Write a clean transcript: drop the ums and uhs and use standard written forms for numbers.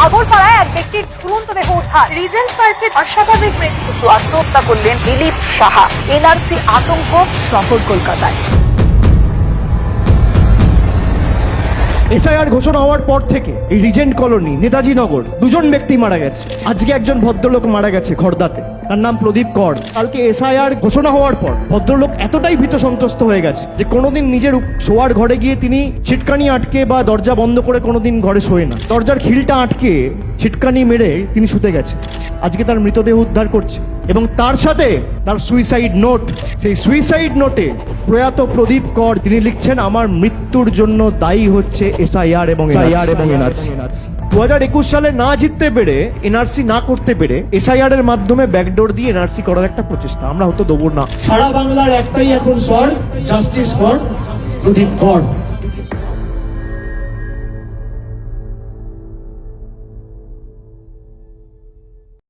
আগরপাড়ায় এক ব্যক্তির ঝুলন্ত দেহ উদ্ধার। রিজেন্ট পার্কে অস্বাভাবিক মৃত্যু। আত্মহত্যা করলেন দিলীপ সাহা। এনআরসি আতঙ্ক শহর কলকাতায়। এসআইআর ঘোষণা হওয়ার পর থেকে এই রিজেন্ট কলোনি, নেতাজি নগর, দুজন ব্যক্তি মারা গেছে। আজকে একজন ভদ্রলোক মারা গেছে খড়দাতে, তার নাম প্রদীপ কর। কালকে এসআইআর ঘোষণা হওয়ার পর ভদ্রলোক এতটাই ভীত সন্ত্রস্ত হয়ে গেছে যে কোনোদিন নিজের শোয়ার ঘরে গিয়ে তিনি ছিটকানি আটকে বা দরজা বন্ধ করে কোনোদিন ঘরে শোয় না। দরজার খিলটা আটকে ছিটকানি মেরে তিনি শুতে গেছে। আজকে তার মৃতদেহ উদ্ধার করছে এবং তার সাথে তার সুইসাইড নোট। সেই সুইসাইড নোটে প্রয়াত প্রদীপ কর তিনি লিখছেন, আমার মৃত্যুর জন্য দায়ী হচ্ছে এসআইআর এবং এনআরসি। 2021 সালে না জিততে পেরে, এনআরসি না করতে পেরে এসআইআর এর মাধ্যমে ব্যাকডোর দিয়ে এনআরসি করার একটা প্রচেষ্টা আমরা হতে দেবো না। সারা বাংলার একটাই এখন স্বর, জাস্টিস ফর প্রদীপ কর।